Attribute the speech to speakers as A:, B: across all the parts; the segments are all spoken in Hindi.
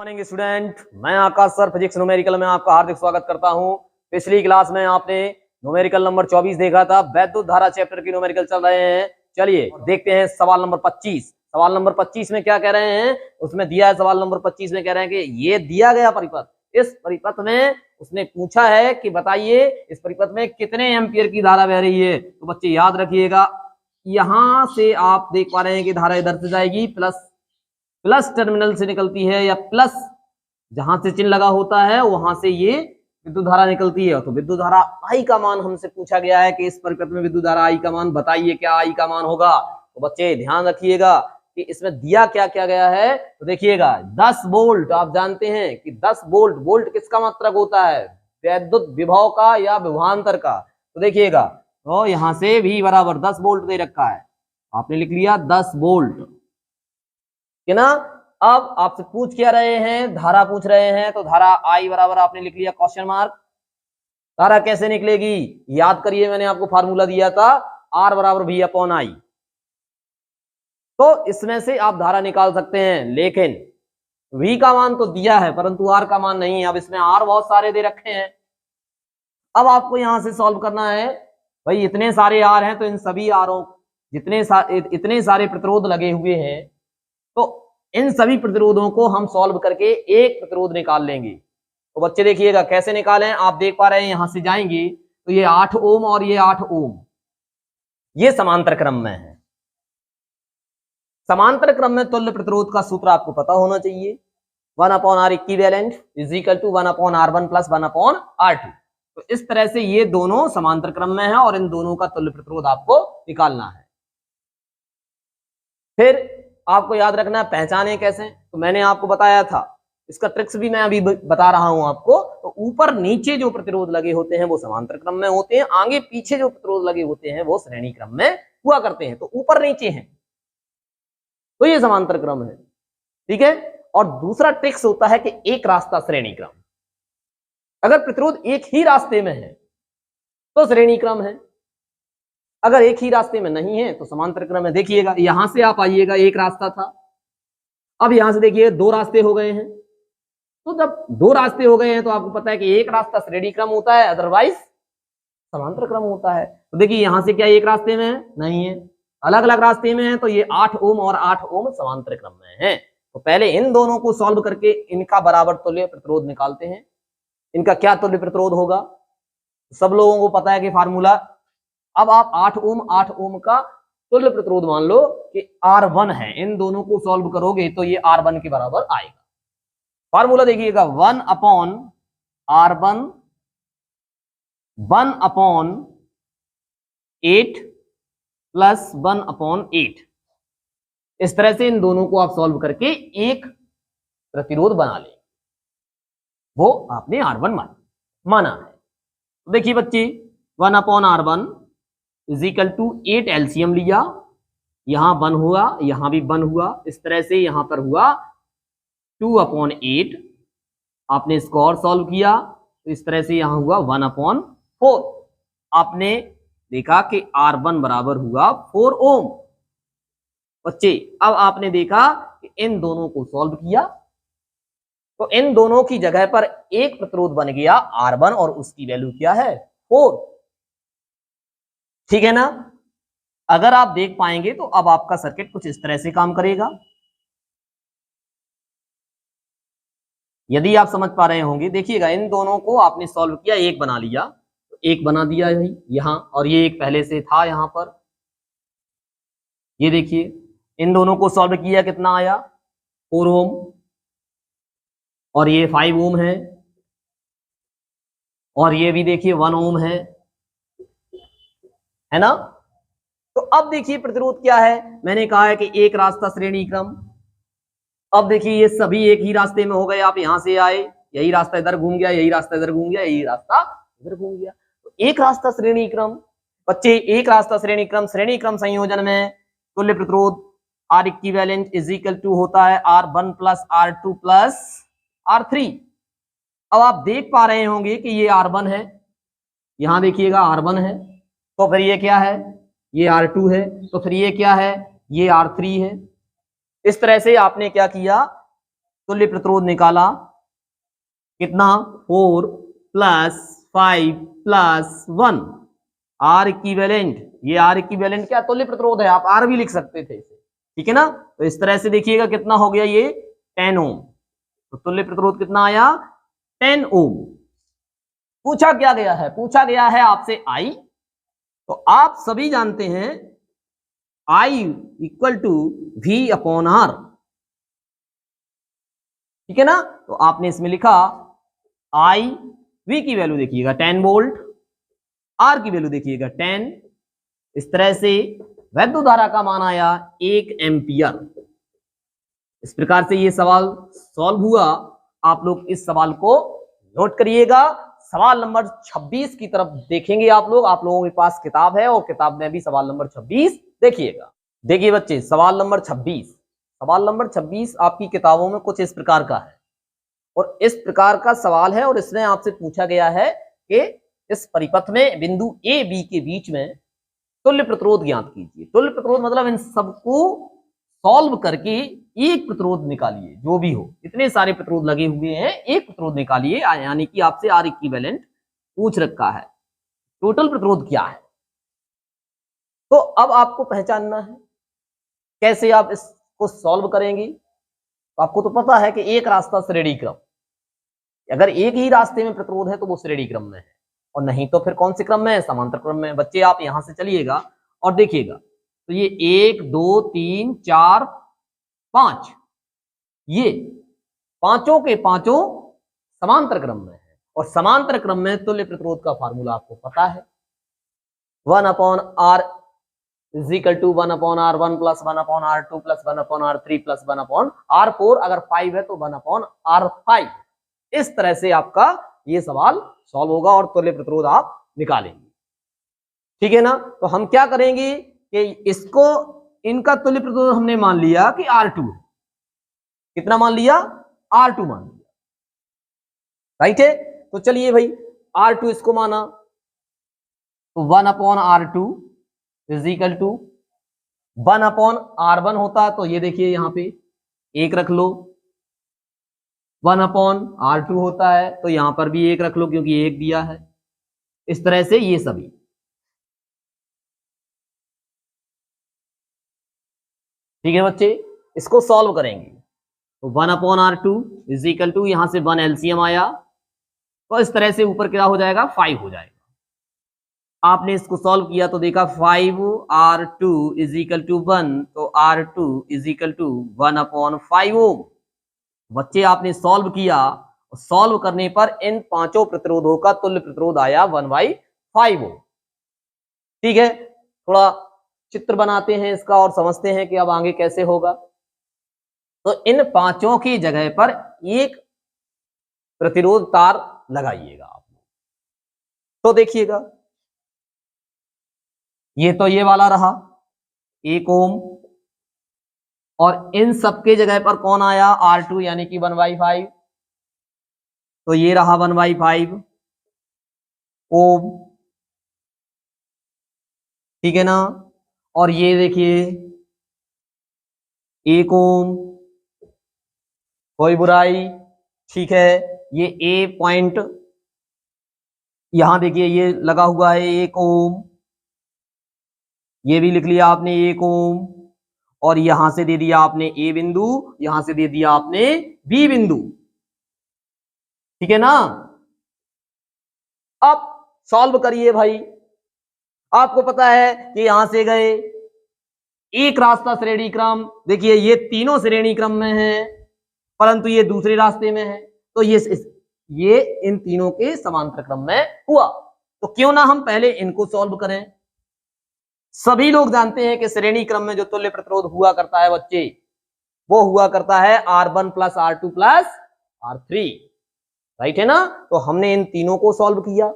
A: मॉर्निंग स्टूडेंट, मैं आकाश सर फिजिक्स न्यूमेरिकल में आपका हार्दिक स्वागत करता हूं। पिछली क्लास में आपने न्यूमेरिकल नंबर 24 देखा था। वैद्युत धारा चैप्टर की न्यूमेरिकल चल रहे हैं। चलिए देखते हैं सवाल नंबर 25। सवाल नंबर 25 में क्या कह रहे हैं, उसमें दिया है सवाल नंबर 25 में कह रहे हैं कि ये दिया गया परिपथ, इस परिपथ में उसने पूछा है कि बताइए इस परिपथ में कितने एम्पियर की धारा बह रही है। तो बच्चे याद रखिएगा, यहां से आप देख पा रहे हैं कि धारा इधर से जाएगी, प्लस टर्मिनल से निकलती है, या प्लस जहां से चिन्ह लगा होता है वहां से ये विद्युत धारा निकलती है। तो विद्युत धारा आई का मान हमसे पूछा गया है कि इस परिपथ में विद्युत धारा आई का मान बताइए, क्या आई का मान होगा। तो बच्चे ध्यान रखिएगा कि इसमें दिया क्या क्या गया है। तो देखिएगा 10 वोल्ट, आप जानते हैं कि 10 वोल्ट, वोल्ट किसका मात्रक होता है, वैद्युत विभव का या विभवांतर का। तो देखिएगा तो यहां से भी बराबर 10 वोल्ट दे रखा है, आपने लिख लिया 10 वोल्ट है ना। अब आपसे पूछ क्या रहे हैं, धारा पूछ रहे हैं, तो धारा आई बराबर आपने लिख लिया क्वेश्चन मार्क। धारा कैसे निकलेगी, याद करिए मैंने आपको फार्मूला दिया था, आर बराबर वी अपॉन आई। तो इसमें से आप धारा निकाल सकते हैं, लेकिन वी का मान तो दिया है परंतु आर का मान नहीं है। अब इसमें आर बहुत सारे दे रखे हैं। अब आपको यहां से सॉल्व करना है, भाई इतने सारे आर हैं तो इन सभी आरों इतने सारे प्रतिरोध लगे हुए हैं, तो इन सभी प्रतिरोधों को हम सॉल्व करके एक प्रतिरोध निकाल लेंगे। तो बच्चे देखिएगा कैसे निकालें, आप देख पा रहे हैं यहां से जाएंगे तो ये 8 ओम और ये 8 ओम, ये समांतर क्रम में है। समांतर क्रम में तुल्य प्रतिरोध का सूत्र आपको पता होना चाहिए, 1/r equivalent is equal to 1/r1 plus 1/r2। तो इस तरह से ये दोनों समांतर क्रम में है और इन दोनों का तुल्य प्रतिरोध आपको निकालना है। फिर आपको याद रखना है पहचाने कैसे, तो मैंने आपको बताया था, इसका ट्रिक्स भी मैं अभी बता रहा हूं आपको। तो ऊपर नीचे जो प्रतिरोध लगे होते हैं वो समांतर क्रम में होते हैं, आगे पीछे जो प्रतिरोध लगे होते हैं वो श्रेणी क्रम में हुआ करते हैं। तो ऊपर नीचे हैं तो ये समांतर क्रम है, ठीक है। और दूसरा ट्रिक्स होता है कि एक रास्ता श्रेणी क्रम, अगर प्रतिरोध एक ही रास्ते में है तो श्रेणी क्रम है, अगर एक ही रास्ते में नहीं है तो समांतर क्रम है। देखिएगा यहां से आप आइएगा, एक रास्ता था, अब यहां से देखिए 2 रास्ते हो गए हैं। तो जब 2 रास्ते हो गए हैं तो आपको पता है कि एक रास्ता श्रेणी क्रम होता है, अदरवाइज समांतर क्रम होता है। तो देखिए यहां से क्या एक रास्ते में है, नहीं है, अलग अलग रास्ते में है। तो ये 8 ओम और 8 ओम समांतर क्रम में है। तो पहले इन दोनों को सॉल्व करके इनका बराबर तुल्य प्रतिरोध निकालते हैं। इनका क्या तुल्य प्रतिरोध होगा, सब लोगों को पता है कि फार्मूला। अब आप 8 ओम का तुल्य प्रतिरोध मान लो कि R1 है, इन दोनों को सॉल्व करोगे तो ये R1 के बराबर आएगा। फार्मूला देखिएगा 1/R1 1/8 प्लस 1/8। इस तरह से इन दोनों को आप सॉल्व करके एक प्रतिरोध बना लें, वो आपने R1 माना है। तो देखिए बच्चे 1/R1 is equal to 8 LCM लिया, यहां 1 हुआ, यहां भी 1 हुआ, इस तरह से यहां पर हुआ 2/8। आपने इसको और सॉल्व किया तो इस तरह से यहां हुआ 1/4। आपने देखा कि R1 बराबर हुआ 4 ओम। बच्चे अब आपने देखा कि इन दोनों को सॉल्व किया तो इन दोनों की जगह पर एक प्रतिरोध बन गया R1 और उसकी वैल्यू क्या है, 4, ठीक है ना। अगर आप देख पाएंगे तो अब आपका सर्किट कुछ इस तरह से काम करेगा। यदि आप समझ पा रहे होंगे, देखिएगा इन दोनों को आपने सॉल्व किया, एक बना लिया, तो एक बना दिया यहां, और ये एक पहले से था यहां पर। ये देखिए इन दोनों को सॉल्व किया, कितना आया, 4 ओम, और ये 5 ओम है, और ये भी देखिए 1 ओम है ना। तो अब देखिए प्रतिरोध क्या है, मैंने कहा है कि एक रास्ता श्रेणी क्रम। अब देखिए ये सभी एक ही रास्ते में हो गए, आप यहां से आए, यही रास्ता इधर घूम गया, यही रास्ता इधर घूम गया, यही रास्ता इधर घूम गया, तो एक रास्ता श्रेणी क्रम। बच्चे एक रास्ता श्रेणी क्रम संयोजन में तुल्य प्रतिरोध R equivalent is equal to होता है R1 plus R2 plus R3। अब आप देख पा रहे होंगे कि ये R1 है, यहां देखिएगा R1 है, तो फिर ये क्या है, ये R2 है, तो फिर ये क्या है, ये R3 है। इस तरह से आपने क्या किया, तुल्य प्रतिरोध निकाला, कितना 4 + 5 + 1 आर इक्विवेलेंट। ये आर इक्विवेलेंट क्या तुल्य प्रतिरोध है, आप आर भी लिख सकते थे इसे, ठीक है ना। तो इस तरह से देखिएगा कितना हो गया ये 10 ओम। तो तुल्य प्रतिरोध कितना आया 10 ओम। पूछा क्या गया है, पूछा गया है आपसे आई। तो आप सभी जानते हैं I equal to V upon R, ठीक है ना। तो आपने इसमें लिखा आई, वी की वैल्यू देखिएगा 10 वोल्ट, आर की वैल्यू देखिएगा 10। इस तरह से वैद्युत धारा का मान आया 1 एम्पियर। इस प्रकार से ये सवाल सॉल्व हुआ। आप लोग इस सवाल को नोट करिएगा। सवाल नंबर 26 की तरफ देखेंगे आप लोगों के पास किताब है और किताब में भी सवाल नंबर 26 देखिएगा। देखिए बच्चे, सवाल नंबर 26 आपकी किताबों में कुछ इस प्रकार का है और इस प्रकार का सवाल है। और इसमें आपसे पूछा गया है कि इस परिपथ में बिंदु ए बी के बीच में तुल्य प्रतिरोध ज्ञात कीजिए। तुल्य प्रतिरोध मतलब इन सबको सॉल्व करके एक प्रतिरोध निकालिए, जो भी हो, इतने सारे प्रतिरोध लगे हुए हैं, एक प्रतिरोध निकालिए। यानी कि आपसे आर इक्विवेलेंट पूछ रखा है, टोटल प्रतिरोध क्या है। तो अब आपको पहचानना है कैसे आप इसको सॉल्व करेंगे। तो आपको तो पता है कि एक रास्ता श्रेणी क्रम, अगर एक ही रास्ते में प्रतिरोध है तो वो श्रेणी क्रम में है, और नहीं तो फिर कौन से क्रम में है, समांतर क्रम में। बच्चे आप यहां से चलिएगा और देखिएगा, तो ये 1 2 3 4 5, ये पांचों के पांचों समांतर क्रम में है। और समांतर क्रम में तुल्य प्रतिरोध का फार्मूला आपको पता है, 1/r = 1/r1 + 1/r2 + 1/r3 + 1/r4। अगर 5 है तो 1/r5। इस तरह से आपका ये सवाल सॉल्व होगा और तुल्य प्रतिरोध आप निकालेंगे, ठीक है ना। तो हम क्या करेंगे कि इसको, इनका तुल्य प्रतिरोध हमने मान लिया कि R2 है। कितना मान लिया, R2 मान लिया, राइट है। तो चलिए भाई R2 इसको माना, तो 1/R2 = 1/R1 होता। तो ये देखिए यहां पे एक रख लो, 1/R2 होता है तो यहां पर भी एक रख लो क्योंकि एक दिया है। इस तरह से ये सभी, ठीक है बच्चे। इसको सॉल्व करेंगे तो 1/R2 = यहां से 1 एलसीएम आया, तो इस तरह से ऊपर क्या हो जाएगा 5 हो जाएगा। आपने इसको सॉल्व किया तो देखा 5R2 = 1, तो R2 = 1/5 ओम। बच्चे आपने सॉल्व किया, सॉल्व करने पर इन पांचों प्रतिरोधों का तुल्य प्रतिरोध आया 1/5 ओम, ठीक है। थोड़ा चित्र बनाते हैं इसका और समझते हैं कि अब आगे कैसे होगा। तो इन पांचों की जगह पर एक प्रतिरोध तार लगाइएगा आप। तो देखिएगा, ये तो ये वाला रहा 1 ओम, और इन सबके जगह पर कौन आया R2 यानी कि 1/5। तो ये रहा 1/5 ओम, ठीक है ना। और ये देखिए 1 ओम, कोई बुराई, ठीक है। ये ए पॉइंट यहां देखिए ये लगा हुआ है 1 ओम, ये भी लिख लिया आपने 1 ओम, और यहां से दे दिया आपने ए बिंदु, यहां से दे दिया आपने बी बिंदु, ठीक है ना। अब सॉल्व करिए भाई। आपको पता है कि यहां से गए एक रास्ता श्रेणी क्रम, देखिए ये तीनों श्रेणी क्रम में है परंतु ये दूसरे रास्ते में है, तो ये इन तीनों के समांतर क्रम में हुआ। तो क्यों ना हम पहले इनको सॉल्व करें। सभी लोग जानते हैं कि श्रेणी क्रम में जो तुल्य प्रतिरोध हुआ करता है बच्चे, वो हुआ करता है R1 + R2 + R3, राइट है ना। तो हमने इन तीनों को सॉल्व किया।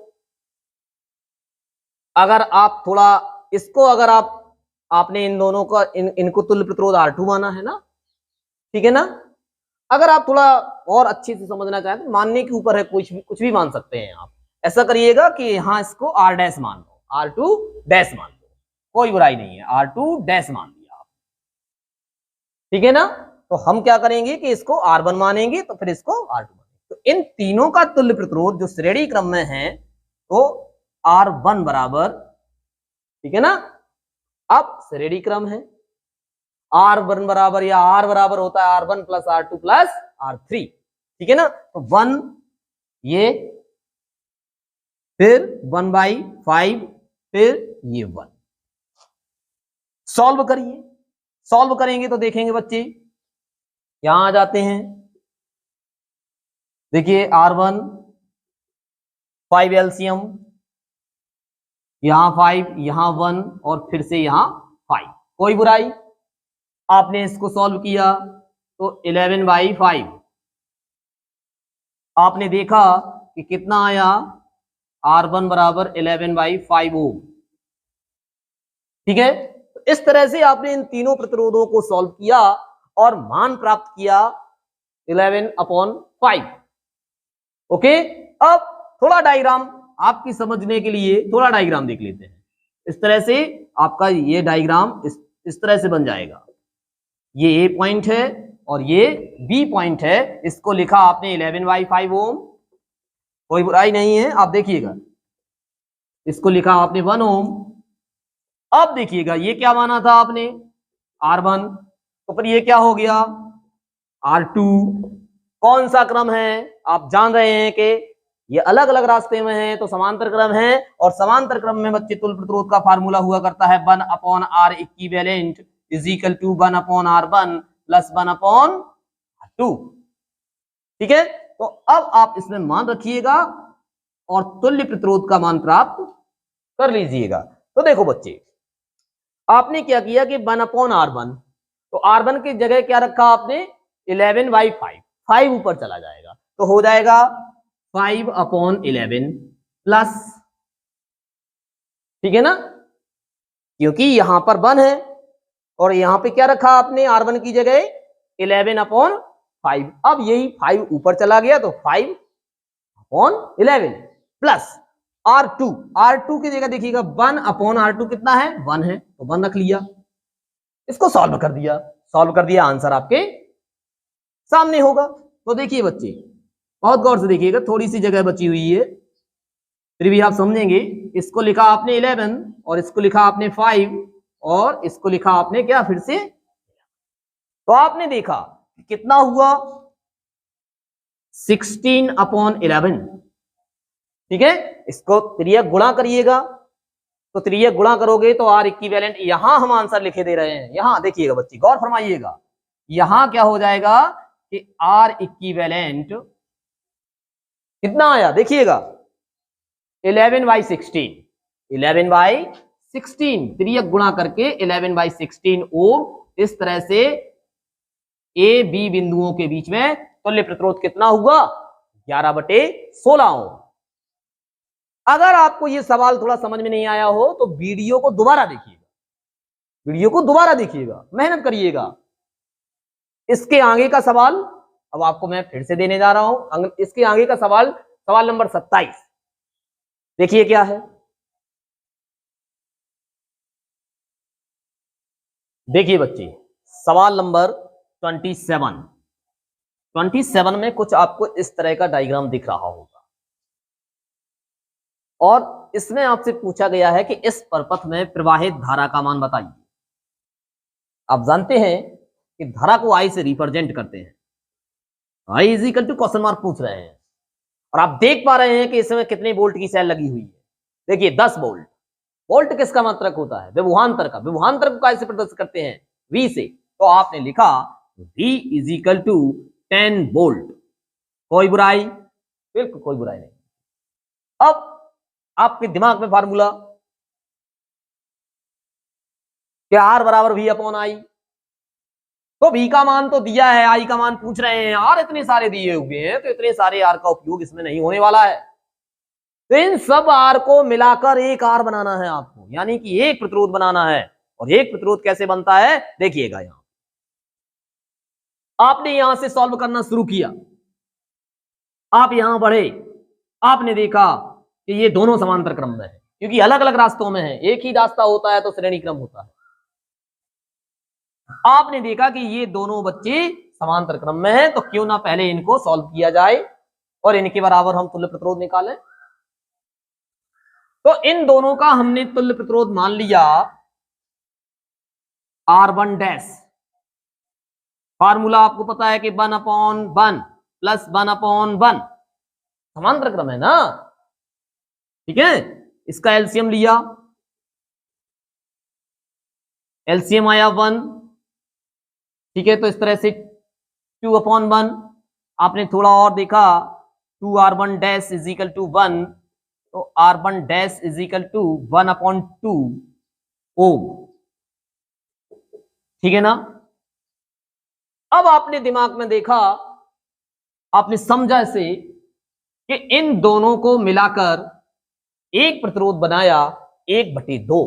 A: अगर आप थोड़ा इसको, अगर आपने इन दोनों का इनको तुल्य प्रतिरोध R2 माना है ना, ठीक है ना। अगर आप थोड़ा और अच्छे से समझना चाहें तो मानने के ऊपर है, कुछ भी मान सकते हैं आप। ऐसा करिएगा कि यहां इसको R' मान लो, R2' मान लो, कोई बुराई नहीं है, R2' मान लिया आप, ठीक है ना। तो हम क्या करेंगे कि इसको R1 मानेंगे, तो फिर इसको R2 मानेंगे। तो इन तीनों का तुल्य प्रतिरोध जो श्रेणी क्रम में है तो R1 बराबर, ठीक है ना, अब श्रेणी क्रम है R1 बराबर या R बराबर होता है R1 plus R2 plus R3, ठीक है ना। तो 1 ये, फिर 1/5, फिर ये 1। सॉल्व करिए, सॉल्व करेंगे तो देखेंगे बच्चे, यहां आ जाते हैं, देखिए R1 5 एलसीएम, यहां 5, यहां 1 और फिर से यहां 5, कोई बुराई। आपने इसको सॉल्व किया तो 11/5 आपने देखा कि कितना आया, R1 बराबर 11/5 ओम, ठीक है। तो इस तरह से आपने इन तीनों प्रतिरोधों को सॉल्व किया और मान प्राप्त किया 11/5। ओके, अब थोड़ा डायग्राम आपकी समझने के लिए थोड़ा डायग्राम देख लेते हैं। इस तरह से आपका ये डायग्राम इस तरह से बन जाएगा, ये ए पॉइंट है और ये बी पॉइंट है, इसको लिखा आपने 11/5 ओम, कोई बुराई नहीं है। आप देखिएगा, इसको लिखा आपने 1 ओम। अब देखिएगा ये क्या माना था आपने, R1, तो फिर ये क्या हो गया, R2। कौन सा क्रम है, आप जान रहे हैं कि ये अलग अलग रास्ते में है तो समांतर क्रम है, और समांतर क्रम में बच्चे तुल्य प्रतिरोध का फार्मूला हुआ करता है 1/R equivalent is equal to 1/R1 plus 1/R2, ठीक है। तो अब आप इसमें मान रखिएगा और तुल्य प्रतिरोध का मान प्राप्त कर लीजिएगा। तो देखो बच्चे, आपने क्या किया कि 1/R1, तो R1 की जगह क्या रखा आपने, 11/5, 5 ऊपर चला जाएगा तो हो जाएगा 5/11 प्लस, ठीक है ना, क्योंकि यहां पर 1 है और यहां पे क्या रखा आपने R1 की जगह 11/5। अब यही 5 ऊपर चला गया तो 5/11 प्लस R2 की जगह देखिएगा 1/R2 कितना है, 1 है, तो 1 रख लिया, इसको सॉल्व कर दिया, सॉल्व कर दिया, आंसर आपके सामने होगा। तो देखिए बच्चे, बहुत गौर से देखिएगा, थोड़ी सी जगह बची हुई है फिर भी आप समझेंगे। इसको लिखा आपने 11 और इसको लिखा आपने 5 और इसको लिखा आपने क्या फिर से, तो आपने देखा कितना हुआ 16/11, ठीक है। इसको त्रियक गुणा करिएगा, तो त्रियक गुणा करोगे तो R इक्विवेलेंट, यहां हम आंसर लिखे दे रहे हैं, यहां देखिएगा बच्चे गौर फरमाइएगा, यहां क्या हो जाएगा कि R इक्विवेलेंट कितना आया, देखिएगा 11/16, 11/16 त्रियक गुणा करके 11/16 ओम। इस तरह से ए बी बिंदुओं के बीच में तुल्य प्रतिरोध कितना हुआ, 11/16 ओम। अगर आपको ये सवाल थोड़ा समझ में नहीं आया हो तो वीडियो को दोबारा देखिएगा, वीडियो को दोबारा देखिएगा, मेहनत करिएगा। इसके आगे का सवाल अब आपको मैं फिर से देने जा रहा हूं, इसके आगे का सवाल, सवाल नंबर 27, देखिए क्या है। देखिए बच्चे, सवाल नंबर 27 में कुछ आपको इस तरह का डायग्राम दिख रहा होगा और इसमें आपसे पूछा गया है कि इस परपथ में प्रवाहित धारा का मान बताइए। आप जानते हैं कि धारा को आई से रिप्रेजेंट करते हैं, I is equal to question mark पूछ रहे हैं, और आप देख पा रहे हैं कि इसमें कितने वोल्ट की सेल लगी हुई है, देखिए 10 वोल्ट। वोल्ट किसका मात्रक होता है, विभवांतर का, विभवांतर को कैसे प्रदर्शित करते हैं, V से, तो आपने लिखा V is equal to 10 volt, कोई बुराई, बिल्कुल कोई बुराई नहीं। अब आपके दिमाग में फार्मूला क्या, R बराबर V/I, तो V का मान तो दिया है, I का मान पूछ रहे हैं, R इतने सारे दिए हुए हैं तो इतने सारे R का उपयोग इसमें नहीं होने वाला है, तो इन सब R को मिलाकर एक R बनाना है आपको, यानी कि एक प्रतिरोध बनाना है। और एक प्रतिरोध कैसे बनता है, देखिएगा, यहां आपने यहां से सॉल्व करना शुरू किया, आप यहां बढ़े, आपने देखा कि ये दोनों समांतर क्रम में है, क्योंकि अलग अलग रास्तों में है, एक ही रास्ता होता है तो श्रेणी क्रम होता है। आपने देखा कि ये दोनों बच्चे समांतर क्रम में हैं, तो क्यों ना पहले इनको सॉल्व किया जाए और इनके बराबर हम तुल्य प्रतिरोध निकालें। तो इन दोनों का हमने तुल्य प्रतिरोध मान लिया R1 डैश। फार्मूला आपको पता है कि 1/1 प्लस 1/1 समांतर क्रम है ना, ठीक है। इसका एलसीएम लिया, एलसीएम आया 1, ठीक है। तो इस तरह से 2/1 आपने थोड़ा और देखा 2R1 dash is equal to 1, तो R1 dash is equal to 1/2 ohm, ठीक है ना। अब आपने दिमाग में देखा, आपने समझा इसे कि इन दोनों को मिलाकर एक प्रतिरोध बनाया 1/2।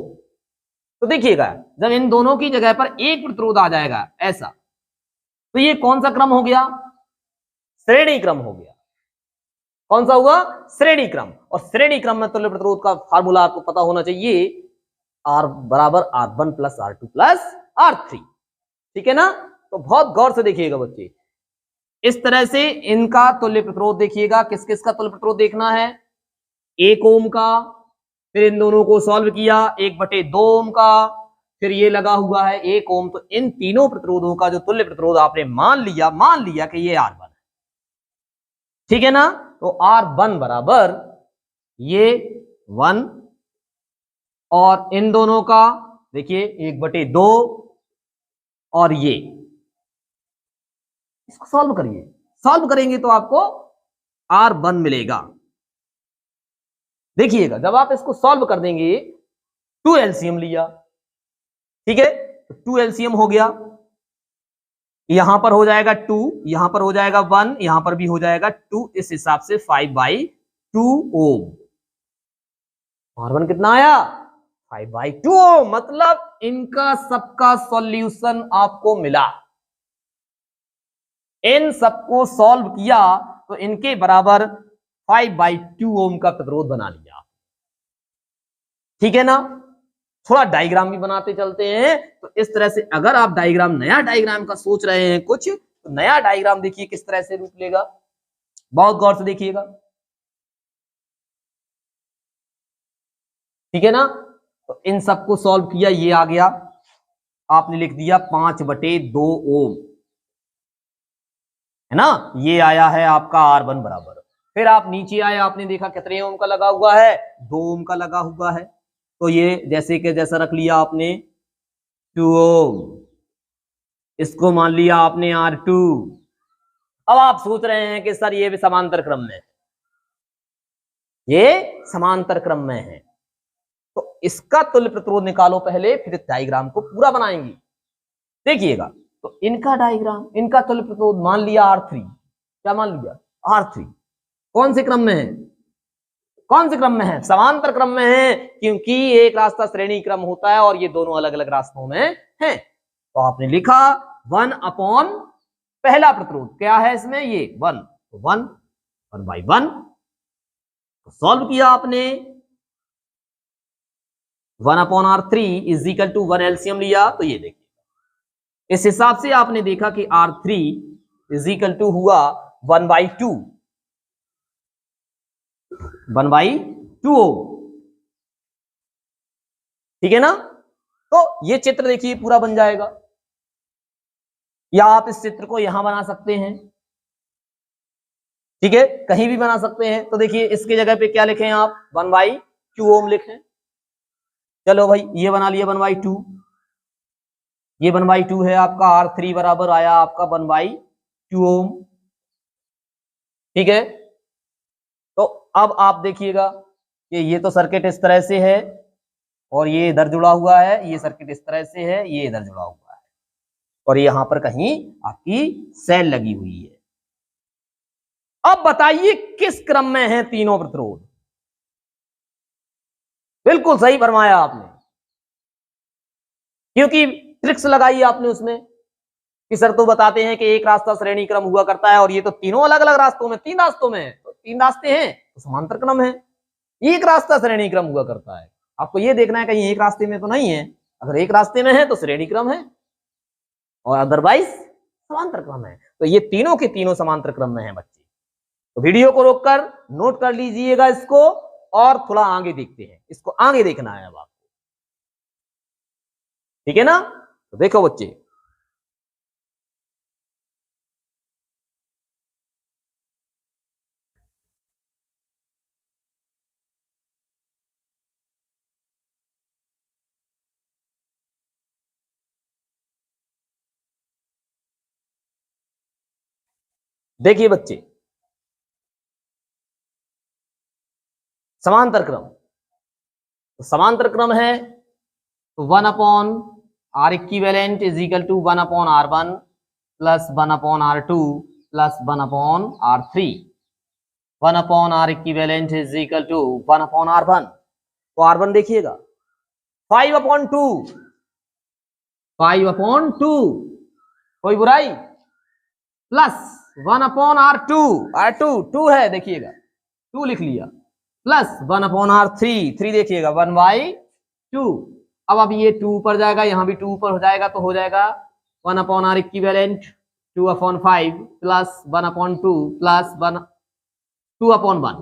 A: तो देखिएगा जब इन दोनों की जगह पर एक प्रतिरोध आ जाएगा ऐसा, तो ये कौन सा क्रम हो गया, श्रेणी क्रम हो गया। कौन सा हुआ, श्रेणी क्रम। और श्रेणी क्रम में तुल्य प्रतिरोध का फार्मूला आपको पता होना चाहिए, R बराबर R1 plus R2 plus R3, ठीक है ना। तो बहुत गौर से देखिएगा बच्चे, इस तरह से इनका तुल्य प्रतिरोध देखिएगा। किस किस का तुल्य प्रतिरोध देखना है, 1 ओम का, फिर इन दोनों को सॉल्व किया 1/2 ओम का, फिर ये लगा हुआ है 1 ओम। तो इन तीनों प्रतिरोधों का जो तुल्य प्रतिरोध आपने मान लिया कि ये R1 है, ठीक है ना। तो R1 बराबर ये 1 और इन दोनों का देखिए 1/2 और ये, इसको सॉल्व करिए, सॉल्व करेंगे तो आपको R1 मिलेगा। देखिएगा जब आप इसको सॉल्व कर देंगे, 2 एलसीएम लिया, ठीक है, तो 2 एलसीएम हो गया, यहां पर हो जाएगा 2, यहां पर हो जाएगा 1, यहां पर भी हो जाएगा 2, इस हिसाब से 5/2 ओम। R1 कितना आया, 5/2 ओम। मतलब इनका सबका सॉल्यूशन आपको मिला, इन सबको सॉल्व किया तो इनके बराबर 5/2 ओम का प्रतिरोध बना लिया, ठीक है ना। थोड़ा डायग्राम भी बनाते चलते हैं। तो इस तरह से अगर आप डायग्राम, नया डायग्राम का सोच रहे हैं कुछ, तो नया डायग्राम देखिए किस तरह से रूप लेगा, बहुत गौर से देखिएगा, ठीक है ना। तो इन सबको सॉल्व किया, ये आ गया, आपने लिख दिया 5/2 ओम, है ना। ये आया है आपका R1 बराबर। फिर आप नीचे आए, आपने देखा कितने ओम का लगा हुआ है, 2 ओम का लगा हुआ है। तो ये जैसे कि जैसा रख लिया आपने 2 ओम, इसको मान लिया आपने R2। अब आप सोच रहे हैं कि सर ये भी समांतर क्रम में है, ये समांतर क्रम में है, तो इसका तुल्य प्रतिरोध निकालो पहले, फिर डायग्राम को पूरा बनाएंगे। देखिएगा तो इनका डायग्राम, इनका तुल्य प्रतिरोध मान लिया R3, क्या मान लिया, R3। कौन से क्रम में है, कौन से क्रम में है, समांतर क्रम में है, क्योंकि एक रास्ता श्रेणी क्रम होता है और ये दोनों अलग अलग रास्तों में हैं। तो आपने लिखा 1/, पहला प्रतिरोध क्या है इसमें, ये 1, तो 1/1, तो सॉल्व किया आपने, 1/R3 is equal to 1 LCM लिया। तो ये देखिए इस हिसाब से आपने देखा कि R3 इज इक्वल टू हुआ 1/2 ओम, ठीक है ना। तो ये चित्र देखिए पूरा बन जाएगा, या आप इस चित्र को यहां बना सकते हैं, ठीक है, कहीं भी बना सकते हैं। तो देखिए इसके जगह पे क्या लिखें आप, 1/2 ओम लिखें। चलो भाई ये बना लिया 1/2, ये 1/2 है आपका, R3 बराबर आया आपका 1/2 ओम, ठीक है। तो अब आप देखिएगा कि ये तो सर्किट इस तरह से है और ये इधर जुड़ा हुआ है, ये सर्किट इस तरह से है, ये इधर जुड़ा हुआ है, और यहां पर कहीं आपकी सेल लगी हुई है। अब बताइए किस क्रम में है तीनों प्रतिरोध, बिल्कुल सही फरमाया आपने, क्योंकि ट्रिक्स लगाई आपने उसमें कि सर तो बताते हैं कि एक रास्ता श्रेणी क्रम हुआ करता है और ये तो तीनों अलग अलग रास्तों में, 3 रास्तों में है, तो 3 रास्ते हैं तो समांतर क्रम है, एक रास्ता श्रेणी क्रम हुआ करता है। आपको ये देखना है कहीं एक रास्ते में तो नहीं है, अगर एक रास्ते में है तो श्रेणी क्रम है। और अदरवाइज समांतर क्रम है। तो ये तीनों के तीनों समांतर क्रम में है बच्चे। तो वीडियो को रोककर नोट कर लीजिएगा इसको और थोड़ा आगे देखते हैं, इसको आगे देखना है अब आपको, ठीक है ना। तो देखो बच्चे, देखिए बच्चे, समांतर क्रम, तो समांतर क्रम है तो 1 upon R equivalent is equal to 1 upon R1 plus 1 upon R2 plus 1 upon R3। 1 upon R equivalent is equal to 1 upon R1, तो R1 देखिएगा 5 अपॉन 2, 5 अपॉन 2, कोई बुराई, प्लस 1 अपॉन R2, R2 2 है देखिएगा, 2 लिख लिया, प्लस 1 अपॉन R3, 3 देखिएगा 1/2। अब ये 2 ऊपर जाएगा, यहां भी 2 ऊपर हो जाएगा, तो हो जाएगा 1 upon R equivalent 2 upon 5 plus 1 upon 2 plus 2 upon 1,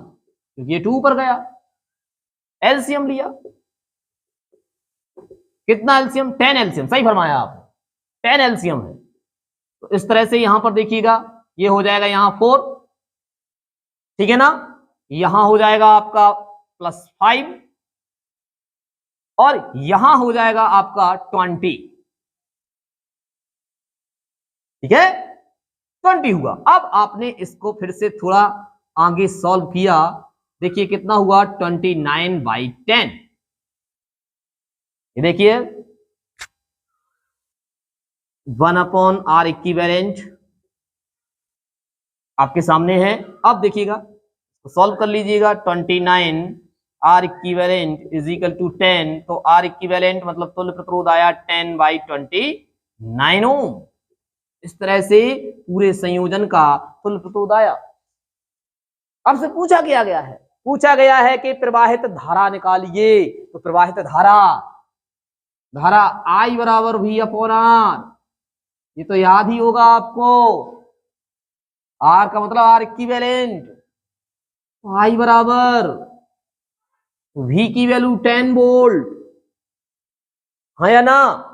A: क्योंकि ये 2 ऊपर गया। एलसीएम लिया, कितना एलसीएम, 10 एलसीएम, सही फरमाया आपने, 10 एलसीएम है। तो इस तरह से यहां पर देखिएगा, ये हो जाएगा यहां 4, ठीक है ना, यहां हो जाएगा आपका +5 और यहां हो जाएगा आपका 20, ठीक है, 20 हुआ। अब आपने इसको फिर से थोड़ा आगे सॉल्व किया, देखिए कितना हुआ, 29/10। ये देखिए 1 अपॉन आर इक्विवेलेंट आपके सामने है। अब देखिएगा, सॉल्व कर लीजिएगा, 29 R equivalent is equal to 10, तो आर इक्विवेलेंट मतलब तुल्य प्रतिरोध आया 10/29 ओम। इस तरह से पूरे संयोजन का तुल्य प्रतिरोध आया। अब से पूछा गया है, पूछा गया है कि प्रवाहित धारा निकालिए, तो प्रवाहित धारा I बराबर V अपॉन R, ये तो याद ही होगा आपको, R का मतलब आर इक्विवेलेंट, I बराबर V की वैल्यू 10 वोल्ट, हाँ या ना,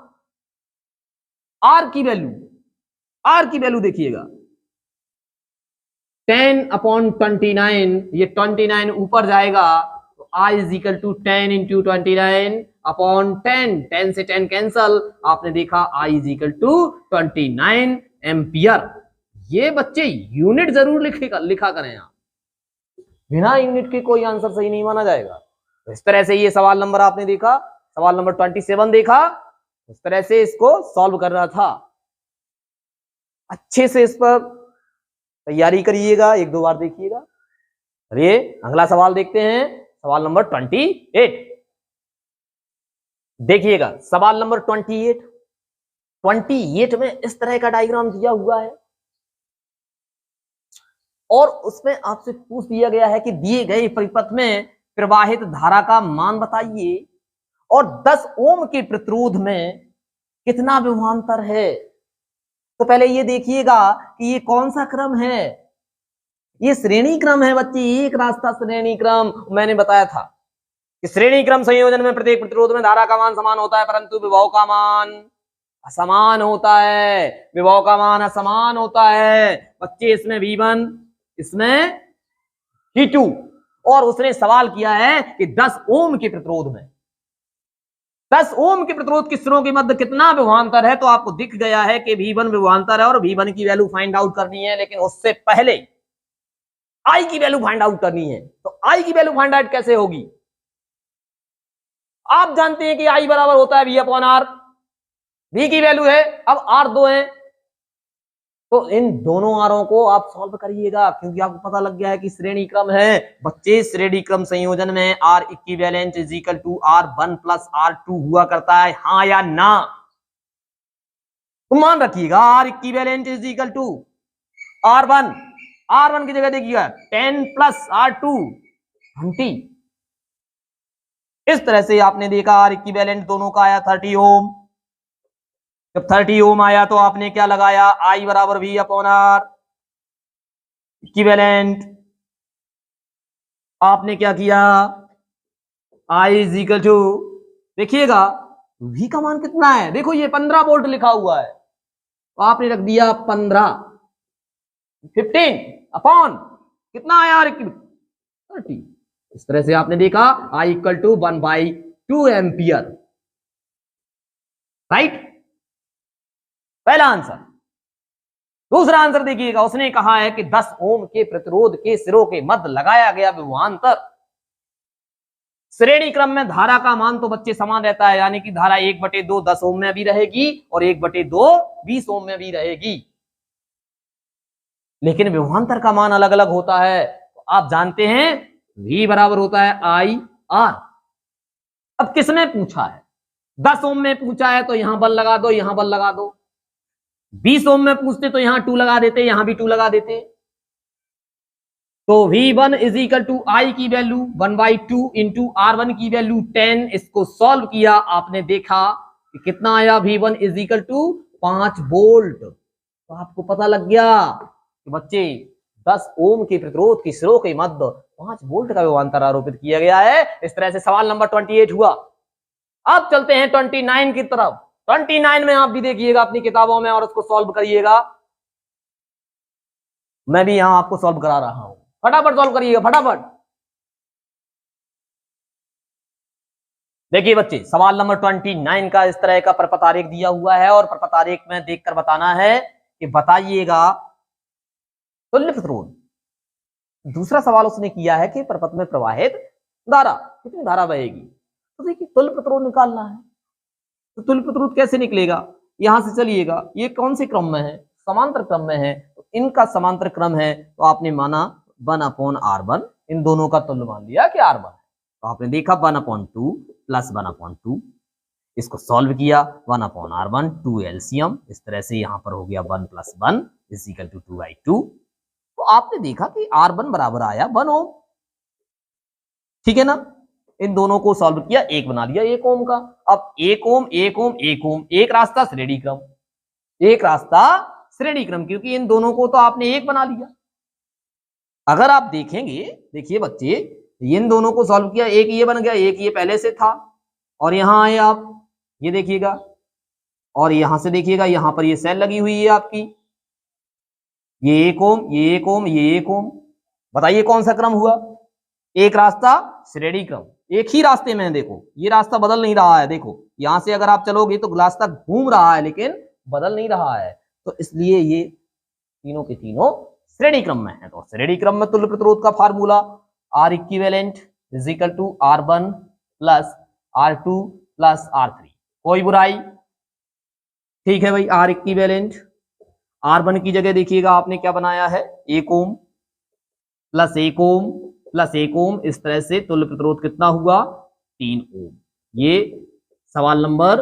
A: R की वैल्यू देखिएगा 10/29, ये 29 ऊपर जाएगा, तो I is equal to 10 into 29 upon 10, 10 से 10 कैंसल, आपने देखा I is equal to 29 ampere. ये बच्चे यूनिट जरूर लिखा करें आप, बिना यूनिट के कोई आंसर सही नहीं माना जाएगा। तो इस तरह से ये सवाल नंबर आपने देखा, सवाल नंबर 27 देखा, इस तरह से इसको सॉल्व करना था। अच्छे से इस पर तैयारी करिएगा, 1-2 बार देखिएगा। चलिए अगला सवाल देखते हैं, सवाल नंबर 28। देखिएगा सवाल नंबर 28 में इस तरह का डायग्राम दिया हुआ है और उसमें आपसे पूछ दिया गया है कि दिए गए परिपथ में प्रवाहित धारा का मान बताइए और 10 ओम के प्रतिरोध में कितना विभवांतर है। तो पहले ये देखिएगा कि ये कौन सा क्रम है, ये श्रेणी क्रम है बच्चे, एक रास्ता श्रेणी क्रम। मैंने बताया था कि श्रेणी क्रम संयोजन में प्रत्येक प्रतिरोध में धारा का मान समान होता है, परंतु विभव का मान असमान होता है, विभव का मान असमान होता है बच्चे। इसमें V1, इसमें V2, और उसने सवाल किया है कि 10 ओम के प्रतिरोध में, 10 ओम के प्रतिरोध के सिरों के मध्य कितना विभवांतर है। तो आपको दिख गया है कि V1 विभवांतर है और V1 की वैल्यू फाइंड आउट करनी है, लेकिन उससे पहले I की वैल्यू फाइंड आउट करनी है। तो I की वैल्यू फाइंड आउट कैसे होगी, आप जानते हैं कि I बराबर होता है V अपॉन R, V की वैल्यू है, अब R 2 है, तो इन दोनों आरों को आप सॉल्व करिएगा, क्योंकि आपको पता लग गया है कि श्रेणी क्रम है बच्चे। श्रेणी क्रम संयोजन में R equivalent is equal to R1 plus R2 हुआ करता है, हाँ या ना। तो मान रखिएगा R equivalent is equal to R1 की जगह देखिएगा 10 प्लस R2 20। इस तरह से आपने देखा R इक्विवेलेंट दोनों का आया 30 ओम, जब 30 ओम आया तो आपने क्या लगाया, I बराबर V अपॉन R इक्विवेलेंट। आपने क्या किया, I इज इक्वल टू, देखिएगा V का मान कितना है, देखो ये 15 वोल्ट लिखा हुआ है, तो आपने रख दिया 15, 15 अपॉन कितना आया, 30। इस तरह से आपने देखा I equal to 1/2 ampere, right, पहला आंसर। दूसरा आंसर देखिएगा, उसने कहा है कि 10 ओम के प्रतिरोध के सिरों के मध्य लगाया गया विभवांतर श्रेणी क्रम में धारा का मान तो बच्चे समान रहता है, यानी कि धारा 1/2 10 ओम में भी रहेगी और 1/2 20 ओम में भी रहेगी, लेकिन विभवांतर का मान अलग अलग होता है। तो आप जानते हैं V बराबर होता है IR। अब किसने पूछा है, 10 ओम में पूछा है तो यहां बल लगा दो, यहां बल लगा दो। 20 ओम में पूछते तो यहां 2 लगा देते, यहां भी 2 लगा देते। तो V1 is equal to I की वैल्यू 1/2 इंटू R1 की वैल्यू 10। इसको सॉल्व किया, आपने देखा कि कितना आया, V1 is equal to 5 volt. तो आपको पता लग गया कि बच्चे 10 ओम के प्रतिरोध की सिरों के मध्य 5 वोल्ट का विभवांतर आरोपित किया गया है। इस तरह से सवाल नंबर 28 हुआ। अब चलते हैं 29 की तरफ। 29 में आप भी देखिएगा अपनी किताबों में और उसको सॉल्व करिएगा। मैं भी यहां आपको सॉल्व करा रहा हूं, फटाफट सॉल्व करिएगा, फटाफट। देखिए बच्चे, सवाल नंबर 29 का इस तरह का प्रपत्र आरेख दिया हुआ है और प्रपत्र आरेख में देखकर बताना है कि बताइएगा तुल्य प्रतिरोध। दूसरा सवाल उसने किया है कि प्रपत्र में प्रवाहित धारा, कितनी धारा बहेगी। तो देखिए तुल्य प्रतिरोध निकालना है, तो तुल्य प्रतिरोध कैसे निकलेगा, यहां से चलिएगा, ये कौन से क्रम में है, समांतर क्रम में है, तो इनका समांतर क्रम है, तो आपने माना 1/R1, इन दोनों का तुल्य मान लिया कि R1 है। तो आपने देखा 1/2 प्लस 1/2, इसको सॉल्व किया 1/R1 2 एलसीएम, इस तरह से यहां पर हो गया 1 + 1 इज इक्वल टू 2/2। तो आपने देखा कि R1 बराबर आया 1 ओम, ठीक है ना। इन दोनों को सॉल्व किया, एक बना लिया 1 ओम का। अब 1 ओम 1 ओम 1 ओम, एक रास्ता श्रेणी क्रम, एक रास्ता श्रेणी क्रम, क्योंकि इन दोनों को तो आपने एक बना लिया। अगर आप देखेंगे, देखिए बच्चे, इन दोनों को सॉल्व किया, एक ये बन गया, एक ये पहले से था, और यहां आए आप, ये देखिएगा, और यहां से देखिएगा, यहां पर ये सेल लगी हुई है आपकी, ये 1 ओम, ये 1 ओम, ये 1 ओम। बताइए कौन सा क्रम हुआ, एक रास्ता श्रेणी क्रम। एक ही रास्ते में देखो, ये रास्ता बदल नहीं रहा है, देखो यहां से अगर आप चलोगे तो रास्ता घूम रहा है लेकिन बदल नहीं रहा है, तो इसलिए ये तीनों के तीनों श्रेणी क्रम में है। तो श्रेणी क्रम में तुल्य प्रतिरोध का formula R equivalent is equal to R1 plus R2 plus R3। कोई बुराई, ठीक है भाई। R इक्विवेलेंट, R1 की जगह देखिएगा आपने क्या बनाया है, 1 ओम प्लस 1 ओम प्लस 1 ओम, इस तरह से तुल्य प्रतिरोध कितना हुआ, 3 ओम। ये सवाल नंबर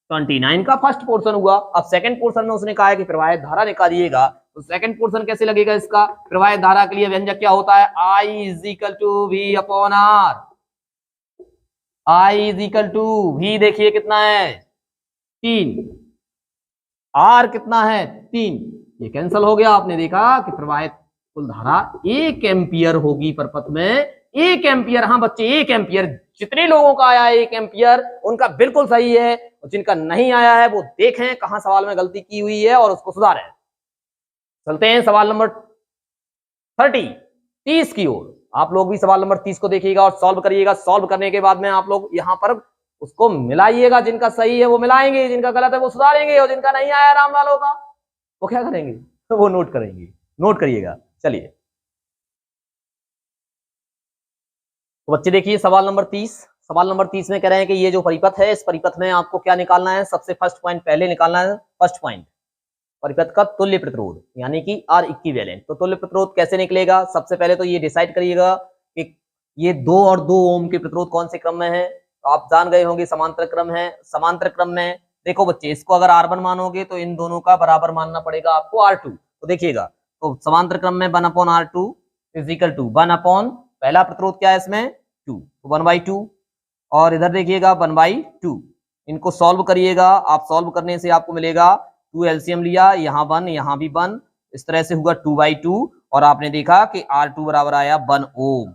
A: 29 का फर्स्ट पोर्शन हुआ। अब सेकंड पोर्शन में उसने कहा है कि प्रवाहित धारा निकालिएगा, तो सेकंड पोर्शन कैसे लगेगा इसका, प्रवाहित धारा के लिए व्यंजक क्या होता है, I is equal to V upon R। I is equal to V, देखिए कितना है 3, R कितना है 3, ये कैंसिल हो गया। आपने देखा कि प्रवाहित कुल धारा 1 एम्पियर होगी परपथ में, 1 एम्पियर। हाँ बच्चे 1 एम्पियर, जितने लोगों का आया है 1 एम्पियर उनका बिल्कुल सही है, और जिनका नहीं आया है वो देखें कहां सवाल में गलती की हुई है और उसको सुधारें। चलते हैं सवाल नंबर 30 की ओर। आप लोग भी सवाल नंबर 30 को देखिएगा और सॉल्व करिएगा। सॉल्व करने के बाद में आप लोग यहाँ पर उसको मिलाइएगा, जिनका सही है वो मिलाएंगे, जिनका गलत है वो सुधारेंगे, और जिनका नहीं आया राम वालों का वो क्या करेंगे, तो वो नोट करेंगे। नोट करिएगा। चलिए तो बच्चे देखिए सवाल नंबर 30। सवाल नंबर 30 में कह रहे हैं कि ये जो परिपथ है, इस परिपथ में आपको क्या निकालना है, सबसे फर्स्ट पॉइंट पहले निकालना है। फर्स्ट पॉइंट परिपथ का तुल्य प्रतिरोध, यानी कि R इक्विवेलेंट। तो तुल्य प्रतिरोध कैसे निकलेगा, सबसे पहले तो ये डिसाइड करिएगा कि ये 2 और 2 ओम के प्रतिरोध कौन से क्रम में है। तो आप जान गए होंगे समांतर क्रम है। समांतर क्रम में देखो बच्चे, इसको अगर R1 मानोगे तो इन दोनों का बराबर मानना पड़ेगा आपको R2। तो देखिएगा, तो समांतर क्रम में 1/R2 इज इक्वल टू 1 पहला प्रतिरोध क्या है इसमें 2, तो 1/2, और इधर देखिएगा 1/2 इनको सॉल्व करिएगा। आप सॉल्व करने से आपको मिलेगा 2 एलसीएम लिया, यहाँ 1 यहाँ भी 1, इस तरह से होगा 2/2 और आपने देखा कि R2 बराबर आया 1 ओम।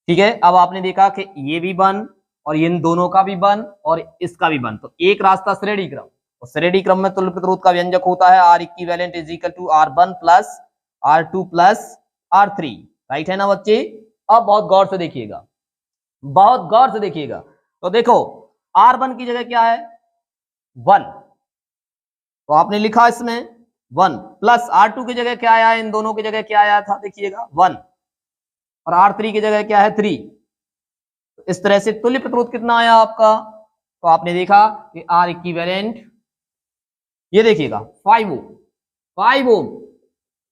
A: ठीक है, अब आपने देखा कि ये भी 1 और इन दोनों का भी 1 और इसका भी 1, तो एक रास्ता श्रेणी क्रम, और श्रेणी क्रम में तुल्य प्रतिरोध का व्यंजक होता है R equivalent is equal to R1 plus R2 plus R3। Right है ना बच्चे? अब बहुत गौर से देखिएगा, बहुत गौर से देखिएगा। तो देखो R1 की जगह क्या है 1, तो आपने लिखा इसमें 1 प्लस R2 की जगह क्या आया, इन दोनों की जगह क्या आया था देखिएगा 1, और R3 की जगह क्या है 3। तो इस तरह से तुल्य प्रतिरोध कितना आया आपका, तो आपने देखा कि R इक्विवेलेंट, ये देखिएगा 5 ओम, 5 ओम,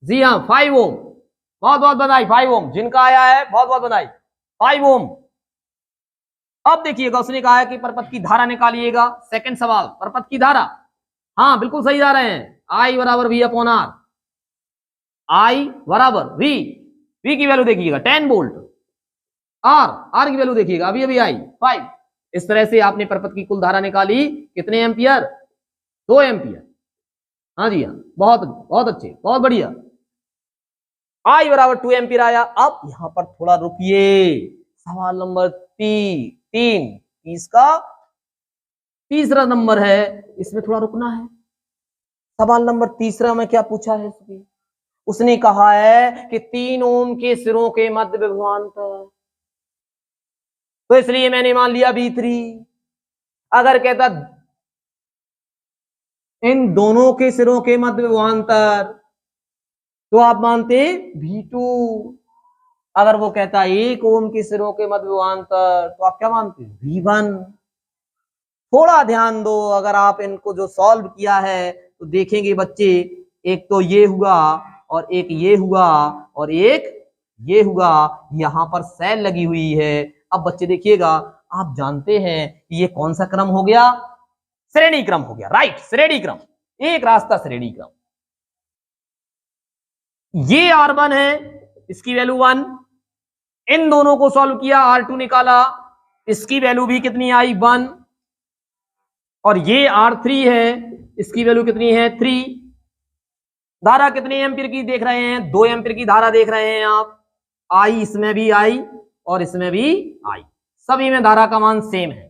A: जी हाँ 5 ओम, बहुत बहुत बधाई 5 ओम, जिनका आया है बहुत बहुत बधाई 5 ओम। अब देखिएगा उसने कहा है कि परपथ की धारा निकालिएगा। सेकंड सवाल, परपथ की धारा, हाँ बिल्कुल सही जा रहे हैं, I बराबर V अपॉन R, I बराबर V की वैल्यू देखिएगा 10 वोल्ट, R की वैल्यू देखिएगा अभी अभी आई 5। इस तरह से आपने परपथ की कुल धारा निकाली, कितने एम्पियर, 2 एम्पियर। हाँ जी हाँ, बहुत बहुत अच्छे, बहुत बढ़िया, I बराबर 2 एम्पियर आया। अब यहां पर थोड़ा रुकिए, सवाल नंबर 3 इसका तीसरा नंबर है, इसमें थोड़ा रुकना है। सवाल नंबर तीसरा में क्या पूछा है, उसने कहा है कि 3 ओम के सिरों के मध्य विभवांतर, तो इसलिए मैंने मान लिया V3। अगर कहता इन दोनों के सिरों के मध्य विभवांतर, तो आप मानते V2। अगर वो कहता 1 ओम के सिरों के मध्य विभवांतर, तो आप क्या मानते V1। थोड़ा ध्यान दो, अगर आप इनको जो सॉल्व किया है तो देखेंगे बच्चे, एक तो ये हुआ और एक ये हुआ और एक ये हुआ, यहां पर सेल लगी हुई है। अब बच्चे देखिएगा, आप जानते हैं ये कौन सा क्रम हो गया, श्रेणी क्रम हो गया। राइट, श्रेणी क्रम, एक रास्ता श्रेणी क्रम। ये R1 है, इसकी वैल्यू 1, इन दोनों को सॉल्व किया, R2 निकाला, इसकी वैल्यू भी कितनी आई 1, और ये R3 है, इसकी वैल्यू कितनी है 3। धारा कितने एम्पीयर की देख रहे हैं, 2 एम्पीयर की धारा देख रहे हैं आप। आई इसमें भी आई और इसमें भी आई, सभी में धारा का मान सेम है।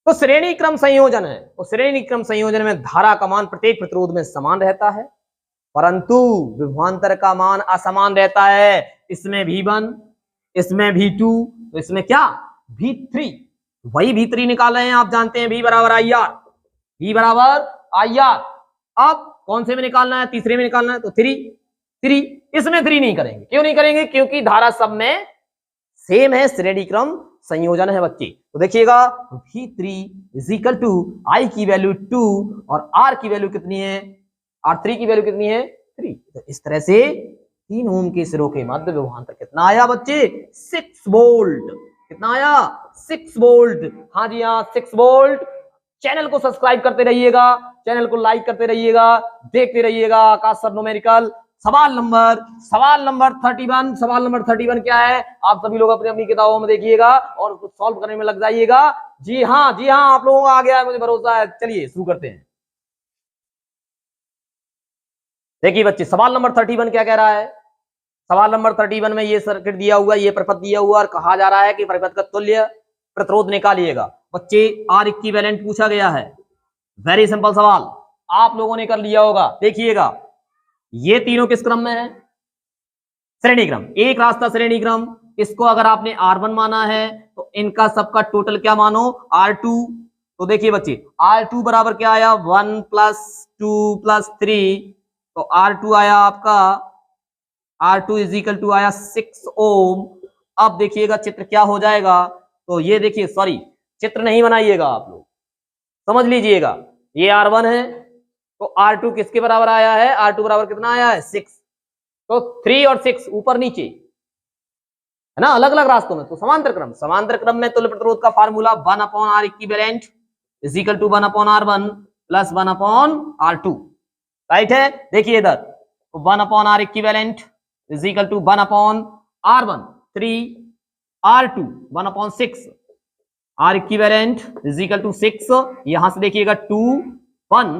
A: तो श्रेणी क्रम संयोजन है, तो श्रेणी क्रम संयोजन में धारा का मान प्रत्येक प्रतिरोध में समान रहता है, परंतु विभवांतर का मान असमान रहता है। इसमें V1, इसमें V2, तो इसमें क्या V3। वही V3 निकाल रहे हैं, आप जानते हैं V बराबर IR, V बराबर IR। अब कौन से में निकालना है, तीसरे में निकालना है, तो 3। इसमें 3 नहीं करेंगे, क्यों नहीं करेंगे, क्योंकि धारा सब में सेम है, श्रेणी क्रम संयोजन है बच्चे। तो देखिएगा V3 is equal to I की वैल्यू 2 और R की वैल्यू कितनी है, R3 की वैल्यू कितनी है 3। तो इस तरह से 3 ओम के सिरों के मध्य विभवांतर कितना आया बच्चे, 6 वोल्ट। कितना आया, 6 वोल्ट। हाँ जी हाँ, 6 वोल्ट। चैनल को सब्सक्राइब करते रहिएगा, चैनल को लाइक करते रहिएगा, देखते रहिएगा आकाश सर न्यूमेरिकल। सवाल नंबर 31। सवाल नंबर 31 क्या है, आप सभी लोग अपनी अपनी किताबों में देखिएगा और सॉल्व करने में लग जाइएगा। जी हाँ, आप लोगों का आ गया है, मुझे भरोसा है। चलिए शुरू करते हैं। देखिए बच्चे, सवाल नंबर 31 क्या कह रहा है। सवाल नंबर 31 में ये सर्किट दिया हुआ, ये परिपथ दिया हुआ और कहा जा रहा है कि परिपथ का तुल्य प्रतिरोध निकालिएगा। बच्चे R इक्विवेलेंट पूछा गया है, वेरी सिंपल सवाल, आप लोगों ने कर लिया होगा। देखिएगा ये तीनों किस क्रम में है, श्रेणी क्रम, एक रास्ता श्रेणी क्रम। इसको अगर आपने R1 माना है तो इनका सबका टोटल क्या मानो R2। तो देखिए बच्चे, R2 बराबर क्या आया 1 + 2 + 3, तो R2 आया आपका, R2 इज इक्वल टू आया 6 ओम। अब देखिएगा चित्र क्या हो जाएगा, तो ये देखिए, सॉरी चित्र नहीं बनाइएगा आप लोग, समझ लीजिएगा। ये R1 है, तो R2 किसके बराबर आया है, R2 बराबर कितना आया है 6, तो 3 और 6 ऊपर नीचे है ना, अलग अलग रास्तों में। तो समांतर क्रम में तुल्य प्रतिरोध का formula 1/R equivalent is equal to 1/R1 + 1/R2। Right है, देखिए इधर, तो 1/R equivalent is equal to 1/R1, 3 R2 1/6, R equivalent is equal to 6, यहां से देखिएगा 2 1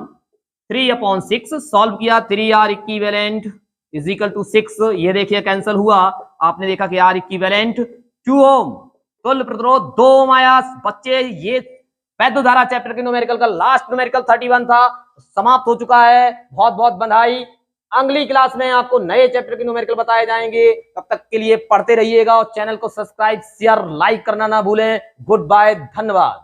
A: 3/6 सॉल्व किया, 3r equivalent is equal to 6, ये देखिए कैंसिल हुआ, आपने देखा कि r इक्विवेलेंट 2 ओम, तुल्य प्रतिरोध 2 ओम आया। बच्चे ये वैद्युत धारा चैप्टर के न्यूमेरिकल का लास्ट न्यूमेरिकल 31 था, समाप्त हो चुका है। बहुत बहुत बधाई। अगली क्लास में आपको नए चैप्टर के न्यूमेरिकल बताए जाएंगे, तब तक के लिए पढ़ते रहिएगा और चैनल को सब्सक्राइब शेयर लाइक करना ना भूलें। गुड बाय, धन्यवाद।